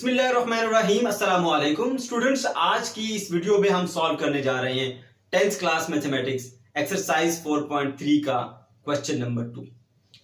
बिस्मिल्लाहिर्रहमानिर्रहीम अस्सलाम वालेकुम स्टूडेंट्स। आज की इस वीडियो में हम सॉल्व करने जा रहे हैं 10th क्लास मैथमेटिक्स एक्सरसाइज 4.3 का क्वेश्चन नंबर 2।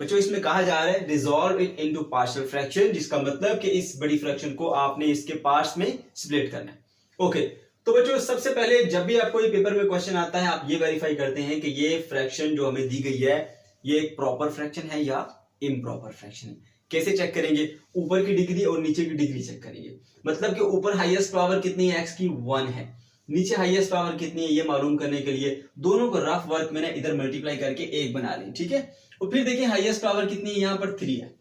बच्चों इसमें कहा जा रहा है resolve it into partial fraction, जिसका मतलब कि इस बड़ी फ्रैक्शन को आपने इसके पार्ट्स में स्प्लिट करना है। ओके, तो बच्चों सबसे पहले जब भी आपको ये पेपर में क्वेश्चन आता है आप ये वेरीफाई करते हैं कि ये फ्रैक्शन जो हमें दी गई है ये एक प्रॉपर फ्रैक्शन है या इम्प्रॉपर फ्रैक्शन है। कैसे चेक करेंगे? ऊपर की डिग्री और नीचे की डिग्री चेक करेंगे। मतलब कि ऊपर हाईएस्ट पावर कितनी है, x की 1 है, नीचे हाईएस्ट पावर कितनी है ये मालूम करने के लिए दोनों को रफ वर्क मैंने इधर मल्टीप्लाई करके 1 बना ली, ठीक है। और फिर देखिए हाईएस्ट पावर कितनी है, यहाँ पर 3 है।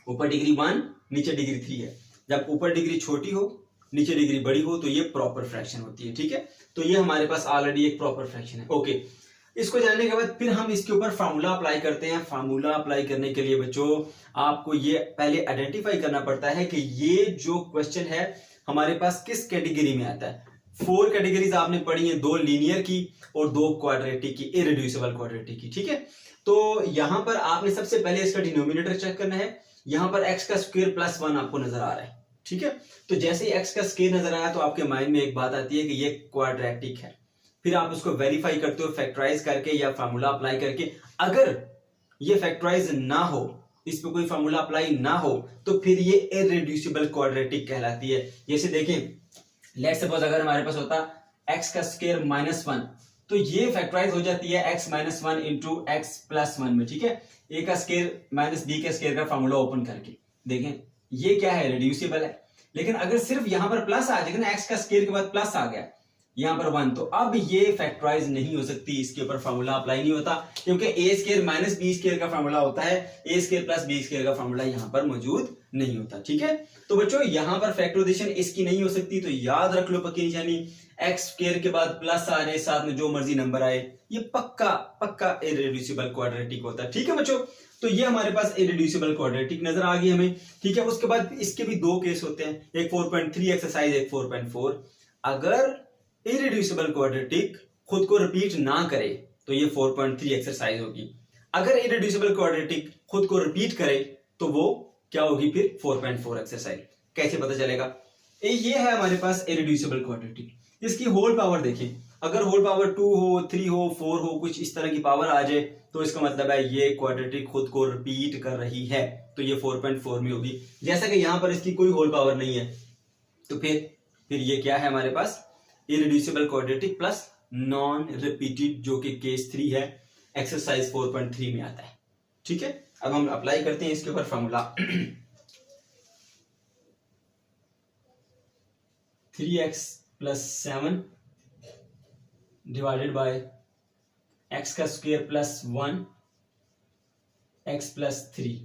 ऊपर डिग्री 1 नीचे डिग्री 3 है। जब ऊपर डिग्री छोटी हो नीचे डिग्री बड़ी हो तो ये प्रॉपर फ्रैक्शन होती है, ठीक है। तो ये हमारे पास ऑलरेडी एक प्रॉपर फ्रैक्शन है। ओके, इसको जानने के बाद फिर हम इसके ऊपर फार्मूला अप्लाई करते हैं। फार्मूला अप्लाई करने के लिए बच्चों आपको ये पहले आइडेंटिफाई करना पड़ता है कि ये जो क्वेश्चन है हमारे पास किस कैटेगरी में आता है। 4 कैटेगरीज आपने पढ़ी है, 2 लीनियर की और 2 क्वाड्रेटिक की, इरेड्यूसिबल क्वाड्रेटिक की, ठीक है। तो यहां पर आपने सबसे पहले इसका डिनोमिनेटर चेक करना है। यहां पर x का स्क्वायर प्लस 1 आपको नजर आ रहा है, ठीक है। तो जैसे ही x का स्क्वायर नजर आया तो आपके माइंड में एक बात आती है कि ये क्वाड्रेटिक है। फिर आप उसको वेरीफाई करते हो फैक्टराइज करके या फार्मूला अप्लाई करके। अगर ये फैक्टराइज ना हो, इस पे कोई फार्मूला अप्लाई ना हो, तो फिर ये इरेड्यूसिबल क्वाड्रेटिक कहलाती है। जैसे देखें लेट्स सपोज अगर हमारे पास होता x का स्क्वायर -1 तो ये फैक्टराइज हो जाती है x -1 इंटू x प्लस 1 में, ठीक है। a का स्क्वायर माइनस b के स्क्वायर का फार्मूला ओपन करके देखें ये क्या है, रिड्यूसिबल है। लेकिन अगर सिर्फ यहां पर प्लस आ जाएगा ना, x का स्क्वायर के बाद प्लस आ गया यहां पर 1, तो अब ये फैक्टराइज नहीं हो सकती, इसके ऊपर फार्मूला अप्लाई नहीं होता, क्योंकि a square minus b square का फार्मूला होता है, a square plus b square का फार्मूला यहां पर मौजूद नहीं होता, ठीक है। तो बच्चों यहां पर फैक्टराइजेशन इसकी नहीं हो सकती, तो याद रख लो पक्की निशानी, x स्क्वायर के बाद प्लस आ जाए साथ में जो मर्जी नंबर आए, ये पक्का इरेड्यूसिबल क्वाड्रेटिक होता है, ठीक है बच्चों। तो ये हमारे पास इरेड्यूसिबल क्वाड्रेटिक नजर आ गई हमें, ठीक है। उसके बाद इसके भी 2 केस होते हैं, एक 4.3 एक्सरसाइज, एक 4.4। अगर इरेड्यूसिबल क्वाड्रेटिक खुद को रिपीट ना करे तो ये 4.3 एक्सरसाइज होगी। अगर इरेड्यूसिबल क्वाड्रेटिक खुद को रिपीट करे तो वो क्या होगी फिर 4.4 एक्सरसाइज। कैसे पता चलेगा? ये है हमारे पास इरेड्यूसिबल क्वाड्रेटिक। इसकी होल पावर देखें, अगर होल पावर 2 हो, 3 हो, 4 हो, कुछ इस तरह की पावर आ जाए तो इसका मतलब है ये क्वाड्रेटिक खुद को रिपीट कर रही है, तो ये 4.4 में होगी। जैसा कि यहां पर इसकी कोई होल पावर नहीं है तो फिर ये क्या है हमारे पास, irreducible quadratic plus non repeated, जो कि केस 3 है, एक्सरसाइज 4.3 में आता है, ठीक है। अब हम अप्लाई करते हैं इसके ऊपर formula 3x plus 7 divided by x का स्क्वायर प्लस 1 x प्लस 3।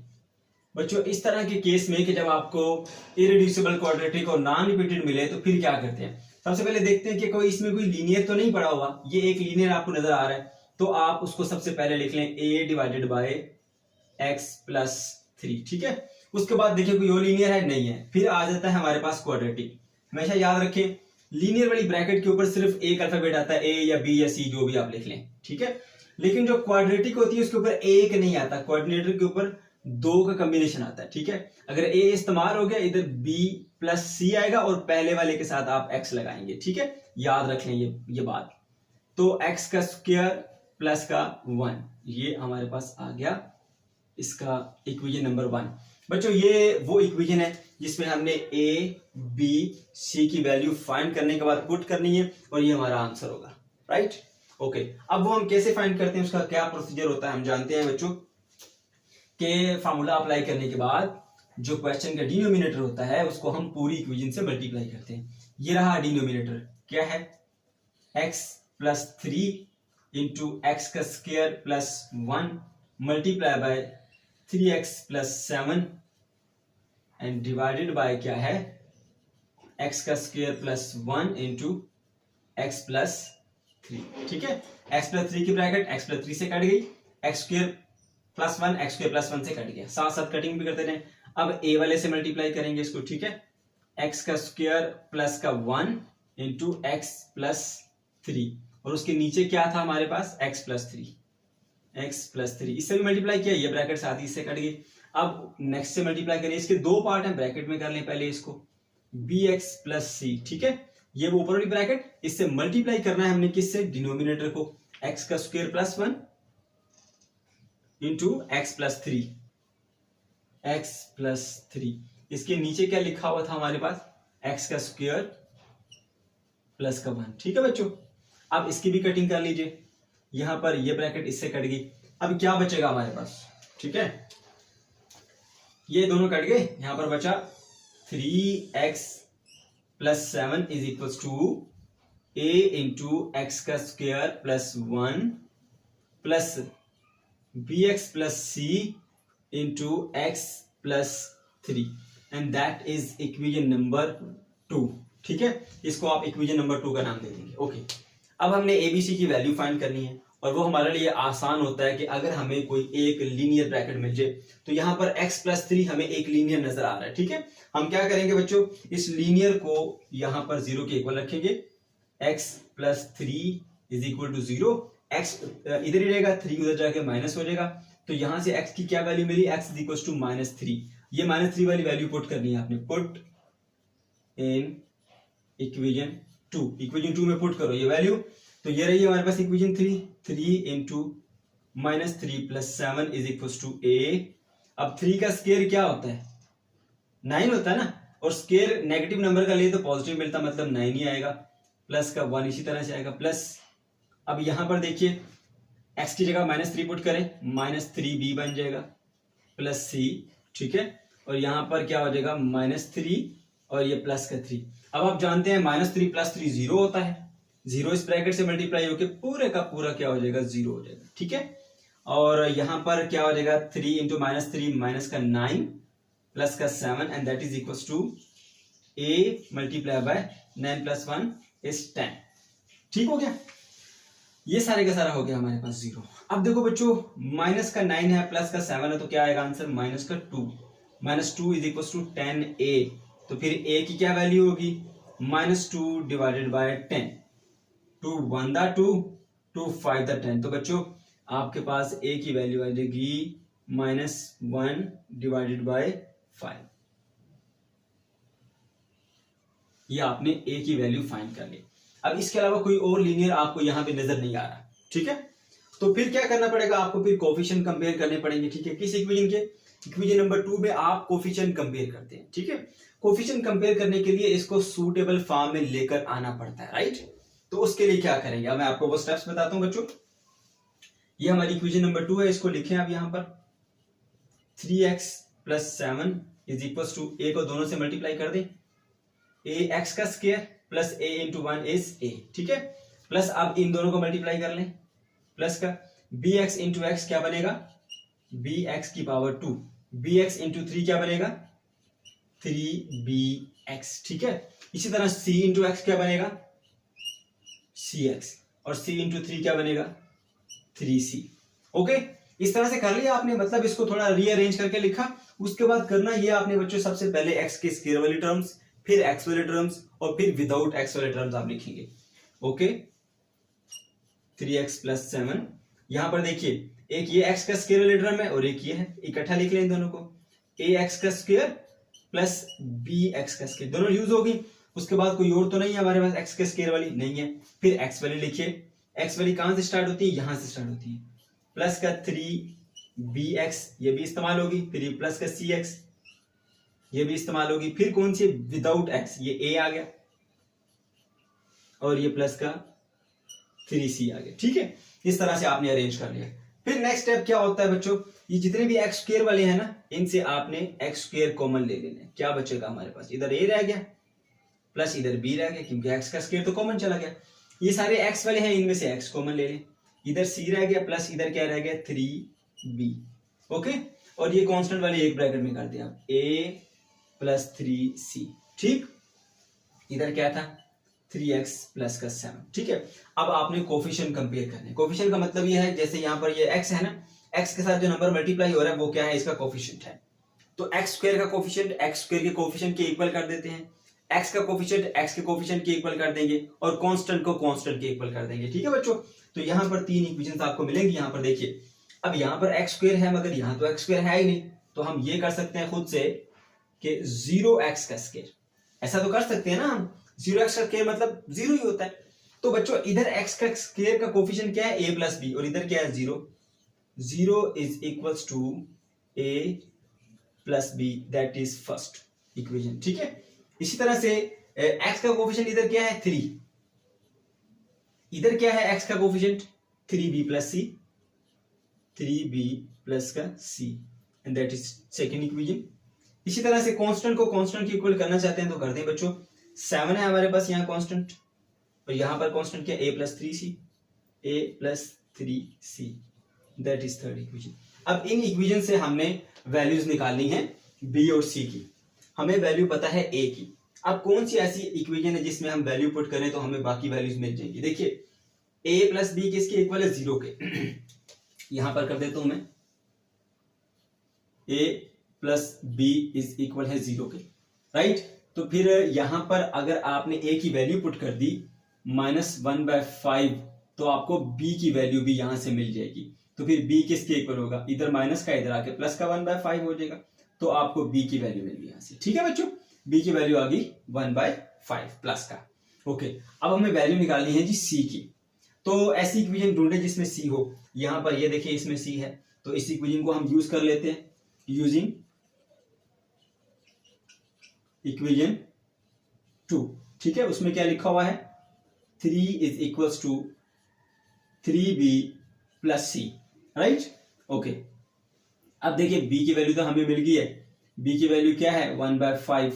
बच्चों इस तरह के केस में कि जब आपको इरेड्यूसिबल क्वाड्रेटिक और नॉन रिपीटेड मिले तो फिर क्या करते हैं? सबसे पहले देखते हैं कि कोई इसमें कोई लीनियर तो नहीं पड़ा हुआ। ये एक लीनियर आपको नजर आ रहा है तो आप उसको सबसे पहले लिख लें a divided by x plus 3, ठीक है। उसके बाद देखिए कोई और लीनियर है, नहीं है, फिर आ जाता है हमारे पास क्वाड्रेटिक। हमेशा याद रखें लीनियर वाली ब्रैकेट के ऊपर सिर्फ एक अल्फाबेट आता है, a या b या c जो भी आप लिख लें, ठीक है। लेकिन जो क्वाड्रेटिक होती है उसके ऊपर एक नहीं आता, क्वाड्रेटिक के ऊपर 2 का कॉम्बिनेशन आता है, ठीक है। अगर a इस्तेमाल हो गया इधर b प्लस c आएगा और पहले वाले के साथ आप x लगाएंगे, ठीक है। याद रख लें ये बात। तो x का स्क्वायर प्लस का 1 ये हमारे पास आ गया इसका इक्वेशन नंबर 1। बच्चों ये वो इक्वेशन है जिसमें हमने a b c की वैल्यू फाइंड करने के बाद पुट करनी है और ये हमारा आंसर होगा, राइट। ओके, अब वो हम कैसे फाइंड करते हैं, उसका क्या प्रोसीजर होता है हम जानते हैं बच्चों के फार्मूला अप्लाई करने के बाद जो क्वेश्चन का डिनोमिनेटर होता है उसको हम पूरी इक्वेशन से मल्टीप्लाई करते हैं। ये रहा डिनोमिनेटर, क्या है, x प्लस 3 इंटू एक्स का square plus 1 multiply by 3x plus 7 and divided by क्या है, x का square plus 1 into x plus 3, ठीक है। x प्लस 3 की ब्रैकेट x प्लस 3 से कट गई, x square plus 1 x square plus 1 से कट गया, साथ साथ कटिंग भी करते रहे। अब a वाले से मल्टीप्लाई करेंगे इसको, ठीक है। x का स्क्वायर प्लस का 1 इंटू एक्स प्लस 3 और उसके नीचे क्या था हमारे पास, x प्लस 3, इससे भी मल्टीप्लाई किया, ये ब्रैकेट साथ ही इससे कट गई। अब नेक्स्ट से मल्टीप्लाई करें, इसके 2 पार्ट हैं, ब्रैकेट में कर लें पहले इसको, बी एक्स प्लस सी, ठीक है। ये वो ऊपर वाली ब्रैकेट, इससे मल्टीप्लाई करना है हमने किससे, डिनोमिनेटर को, एक्स का square plus 1 into x plus 3, x plus 3। इसके नीचे क्या लिखा हुआ था हमारे पास, एक्स का स्क्वायर प्लस का 1, ठीक है बच्चों। अब इसकी भी कटिंग कर लीजिए, यहां पर ये ब्रैकेट इससे कट गई। अब क्या बचेगा हमारे पास, ठीक है, ये दोनों कट गए, यहां पर बचा 3x plus 7 is equal to a into x का square plus 1 plus bx plus c into x plus 3 and that is equation number 2, ठीक है। इसको आप इक्वेशन नंबर 2 का नाम दे देंगे, ओके। अब हमने एबीसी की वैल्यू फाइंड करनी है, और वो हमारे लिए आसान होता है कि अगर हमें कोई एक लीनियर ब्रैकेट मिल जाए, तो यहां पर x प्लस 3 हमें एक लीनियर नजर आ रहा है, ठीक है। हम क्या करेंगे बच्चों, इस लीनियर को यहां पर 0 के इक्वल रखेंगे, x plus 3 is equal to 0, x इधर ही रहेगा, 3 उधर जाके माइनस हो जाएगा, तो यहां से x की क्या वैल्यू मिली, x इज इक्वल टू -3। ये -3 वाली वैल्यू पुट करनी है आपने, पुट इन इक्वेशन 2, इक्वेशन 2 में पुट करो ये वैल्यू, तो ये रही हमारे पास equation 3 into -3 plus 7 is equal to a। अब 3 का स्केयर क्या होता है, 9 होता है ना, और स्केयर नेगेटिव नंबर का लिए तो पॉजिटिव मिलता, मतलब 9 ही आएगा, प्लस का 1 इसी तरह से आएगा, प्लस अब यहां पर देखिए x की जगह -3 पुट करें, -3b बन जाएगा प्लस c, ठीक है, और यहां पर क्या हो जाएगा -3 और ये प्लस का 3। अब आप जानते हैं -3 प्लस 3 0 होता है, 0 इस ब्रैकेट से मल्टीप्लाई होकर पूरे का पूरा क्या हो जाएगा, 0 हो जाएगा, ठीक है। और यहां पर क्या हो जाएगा, 3 इंटू -3 माइनस का 9 प्लस का 7 and that is equal to a multiply by 9 plus 1 is 10, ठीक हो गया। ये सारे का सारा हो गया हमारे पास 0। अब देखो बच्चों, माइनस का 9 है प्लस का 7 है, तो क्या आएगा आंसर, माइनस का 2, -2 इज इक्वल टू 10a, तो फिर a की क्या वैल्यू होगी, -2 डिवाइडेड बाय 10, 2 1 दा 2, 2 5 दा 10, तो बच्चों आपके पास a की वैल्यू आ जाएगी -1 डिवाइडेड बाय 5। ये आपने a की वैल्यू फाइंड कर ली। अब इसके अलावा कोई और लीनियर आपको यहां पे नजर नहीं आ रहा, ठीक है, तो फिर क्या करना पड़ेगा आपको, फिर कोफिशिएंट कंपेयर करने पड़ेंगे, ठीक है। किस इक्वेशन के, इक्वेशन नंबर 2 में आप कोफिशिएंट कंपेयर करते हैं, ठीक है। कोफिशिएंट कंपेयर करने के लिए इसको सूटेबल फॉर्म में लेकर आना पड़ता है, राइट। तो उसके लिए क्या करेंगे, अब मैं आपको वो स्टेप्स बताता हूं बच्चों। ये हमारी इक्वेशन नंबर 2 है, इसको लिखें आप यहां पर, 3x plus 7 is equal to a को दोनों से मल्टीप्लाई कर दें, a x का square plus a into 1 is a, ठीक है, प्लस अब इन दोनों को मल्टीप्लाई कर लें, प्लस का bx इंटू एक्स क्या बनेगा, bx की पावर 2, bx इंटू 3 क्या बनेगा, 3bx, ठीक है। इसी तरह c इंटू एक्स क्या बनेगा, cx, और c इंटू 3 क्या बनेगा, 3c, ओके। इस तरह से कर लिया आपने, मतलब इसको थोड़ा रीअरेंज करके लिखा। उसके बाद करना ये आपने बच्चों, सबसे पहले x के स्क्वायर वाली टर्म्स, फिर x वाले टर्म्स, और फिर विदाउट x वाले टर्म्स आप लिखेंगे, ओके। 3x प्लस 7, यहां पर देखिए एक ये x का स्क्वायर वाले टर्म है और एक ये है, इकट्ठा लिख लें इन दोनों को, ax का स्क्वायर प्लस bx का स्क्वायर, दोनों यूज होगी। उसके बाद कोई और तो नहीं है हमारे पास x के स्क्वायर वाली, नहीं है। फिर x वाली लिखिए, x वाली कहां से स्टार्ट होती है, यहां से स्टार्ट होती है, प्लस का 3bx, ये भी इस्तेमाल होगी, फिर प्लस का cx, ये भी इस्तेमाल होगी, फिर कौन सी, विदाउट x, ये a आ गया, और ये प्लस का 3c आ गया, ठीक है। इस तरह से आपने अरेंज कर लिया। फिर नेक्स्ट स्टेप क्या होता है बच्चों, ये जितने भी x स्क्वायर वाले हैं ना, इनसे आपने x स्क्वायर कॉमन ले लेना है। क्या बचेगा हमारे पास, इधर a रह गया प्लस इधर b रह गया, क्योंकि x का स्क्वायर तो कॉमन चला गया। ये सारे x वाले हैं, इनमें से x कॉमन ले लें, इधर c रह गया प्लस इधर क्या रह गया, 3b, ओके। और ये कांस्टेंट वाले एक ब्रैकेट में कर दिया आप, a प्लस 3c, ठीक। इधर क्या था, 3x प्लस का 7, ठीक है। अब आपने कोफिशिएंट कंपेयर करने, कोफिशिएंट का मतलब ये है, जैसे यहां पर ये x है ना, x के साथ जो नंबर मल्टीप्लाई हो रहा है वो क्या है, इसका कोफिशिएंट है। तो x स्क्वायर का कोफिशिएंट x स्क्वायर के कोफिशिएंट के इक्वल कर देते हैं, x का कोफिशिएंट x के कोफिशिएंट के इक्वल कर देंगे, और कांस्टेंट को कांस्टेंट के इक्वल कर देंगे, ठीक है बच्चों। तो यहां पर 3 इक्वेशंस आपको मिलेंगी। यहां पर देखिए, अब यहां पर x स्क्वायर है, मगर यहां तो x स्क्वायर है ही नहीं, तो हम ये कर सकते हैं खुद से कि 0x का स्क्वायर, ऐसा तो कर सकते हैं ना हम, 0x का स्क्वायर मतलब 0 ही होता है। तो बच्चों इधर x का स्क्वायर का कोफिशिएंट क्या है, a प्लस बी, और इधर क्या है 0, 0 is equals to a plus B, that is first equation, ठीक है। इसी तरह से x का कोफिशिएंट इधर क्या है 3, इधर क्या है x का coefficient 3b plus c, 3b plus का c, and that is second equation. इसी तरह से कांस्टेंट को कांस्टेंट के इक्वल करना चाहते हैं तो करते हैं बच्चों। 7 है हमारे पास यहाँ कांस्टेंट, और यहाँ पर कांस्टेंट क्या a plus 3c, a plus 3c, that is third equation. अब इन इक्वेशन से हमने वैल्यूज निकालनी है b और c की। हमें वैल्यू पता है a की। अब कौन सी ऐसी इक्वेशन है जिसमें हम वैल्यू पुट करें तो हमें बाकी वैल्यूज मिल जाएंगी। देखिए a प्लस बी किसके इक्वल है, 0 के। यहां पर कर देता हूं मैं, a plus B is equal है 0 के, राइट। तो फिर यहां पर अगर आपने a की वैल्यू पुट कर दी -1/5, तो आपको b की वैल्यू भी यहां से मिल जाएगी। तो फिर b किसके इक्वल होगा, इधर माइनस का इधर आके प्लस का 1/5 हो जाएगा, तो आपको b की वैल्यू मिल गई यहां से, ठीक है बच्चों। b की वैल्यू आ गई 1/5 प्लस का। ओके, अब हमें वैल्यू निकालनी है जी c की। तो ऐसी इक्वेशन ढूंढे जिसमें c हो। यहां पर ये देखिए इसमें c है, तो इस इक्वेशन को हम यूज कर लेते हैं, यूजिंग इक्वेशन 2, ठीक है। उसमें क्या लिखा हुआ है, 3 is equals to 3b plus c, right. Okay, अब देखिए b की वैल्यू तो हमें मिल गई है। b की वैल्यू क्या है 1/5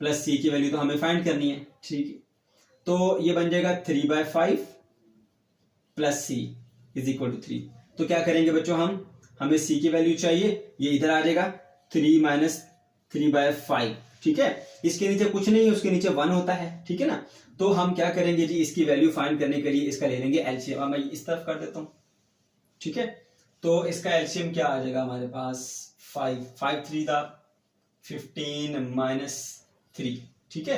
प्लस c की वैल्यू तो हमें फाइंड करनी है, ठीक है। तो ये बन जाएगा 3/5 plus c is equal to 3। तो क्या करेंगे बच्चों, हमें c की वैल्यू चाहिए, ये इधर आ जाएगा 3 माइनस 3/5, ठीक है। इसके नीचे कुछ नहीं है, उसके नीचे 1 होता है, ठीक है ना। तो हम क्या करेंगे जी, इसकी वैल्यू फाइंड करने के लिए इसका ले लेंगे एलसीएम। मैं इस तरफ कर देता हूं, ठीक है। तो इसका एलसीएम क्या आ जाएगा हमारे पास, 5 3 था 15 माइनस 3, ठीक है,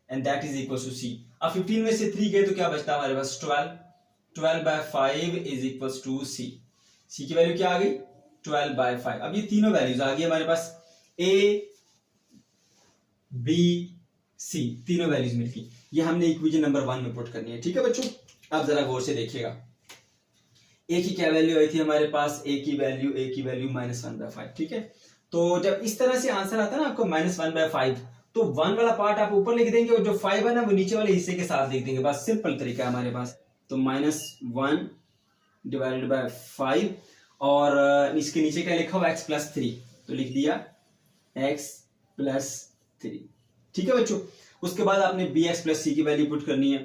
and that is equal to c। अब 15 में से 3 गए तो क्या बचता है हमारे पास 12/5 is equal to c। c की वैल्यू क्या आ गई 12/5। अब ये तीनों वैल्यूज आ गई हमारे पास, a b c, तीनों वैल्यूज मिलती। ये हमने इक्वेशन नंबर 1 में पुट करनी है, ठीक है बच्चों। अब जरा गौर से देखिएगा, a की क्या वैल्यू आई थी हमारे पास, a की वैल्यू -1/5, ठीक है। तो जब इस तरह से आंसर आता है ना आपको -1/5, तो 1 वाला पार्ट आप ऊपर लिख देंगे और जो 5 है ना वो नीचे वाले हिस्से के साथ लिख देंगे, बस सिंपल तरीका है हमारे पास। तो -1/5, और इसके नीचे क्या लिखा हुआ x + 3, तो लिख दिया x + 3, ठीक है बच्चों। उसके बाद आपने bx + c की वैल्यू पुट करनी है,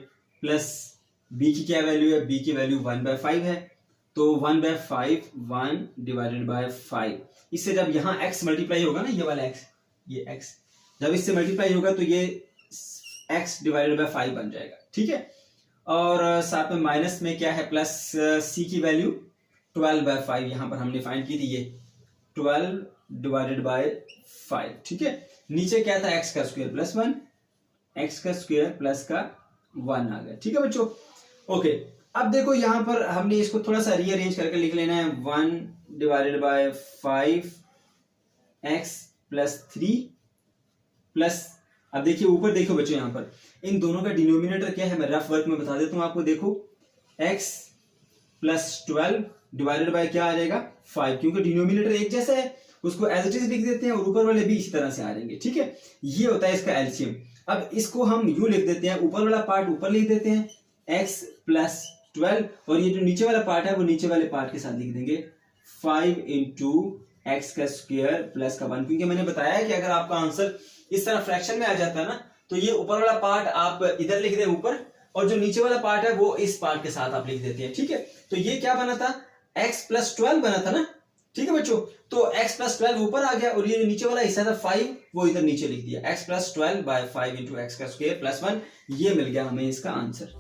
प्लस b की क्या वैल्यू है, b की वैल्यू 1/5 है, तो 1/5 1/5। इससे जब यहाँ x मल्टीप्लाई होगा ना, ये वाला x, ये x जब इससे मल्टीप्लाई होगा तो ये x/5 बन जाएगा, ठीक है। और साथ में माइनस में क्या है, प्लस c की वैल्यू 12/5 यहां पर हमने फाइंड की थी, ये 12/5, ठीक है। नीचे क्या था, x का स्क्वायर + 1, x का स्क्वायर प्लस का 1 आ गया, ठीक है बच्चों। ओके, अब देखो यहां पर हमने इसको थोड़ा सा रीअरेंज करके लिख लेना है, 1/5 x + 3 प्लस, अब देखिए ऊपर देखो बच्चों, यहां पर इन दोनों का डिनोमिनेटर क्या है, मैं रफ वर्क में बता देता हूं आपको। देखो x + 12 डिवाइडेड बाय क्या आ जाएगा 5, क्योंकि डिनोमिनेटर एक जैसा है, उसको एज इट इज लिख देते हैं और ऊपर वाले भी इसी तरह से आ जाएंगे, ठीक है। ये होता है इसका एलसीएम। अब इसको हम यूं लिख देते हैं, ऊपर वाला पार्ट ऊपर लिख देते हैं x + 12, और ये जो नीचे वाला पार्ट है वो नीचे वाले पार्ट के साथ लिख देंगे 5 × x का स्क्वायर प्लस का 1, क्योंकि मैंने बताया है कि अगर आपका आंसर इस तरह फ्रैक्शन में आ जाता है ना, तो ये ऊपर वाला पार्ट आप इधर लिख दें ऊपर, और जो नीचे वाला पार्ट है वो इस पार्ट के साथ आप लिख देते हैं, ठीक है। तो ये क्या बना था, x + 12 बना था ना, ठीक है बच्चों। तो x + 12 ऊपर आ गया, और ये जो नीचे वाला हिस्सा था 5 वो इधर नीचे लिख दिया, x + 12/5 × x का स्क्वायर प्लस 1, ये मिल गया हमें इसका आंसर।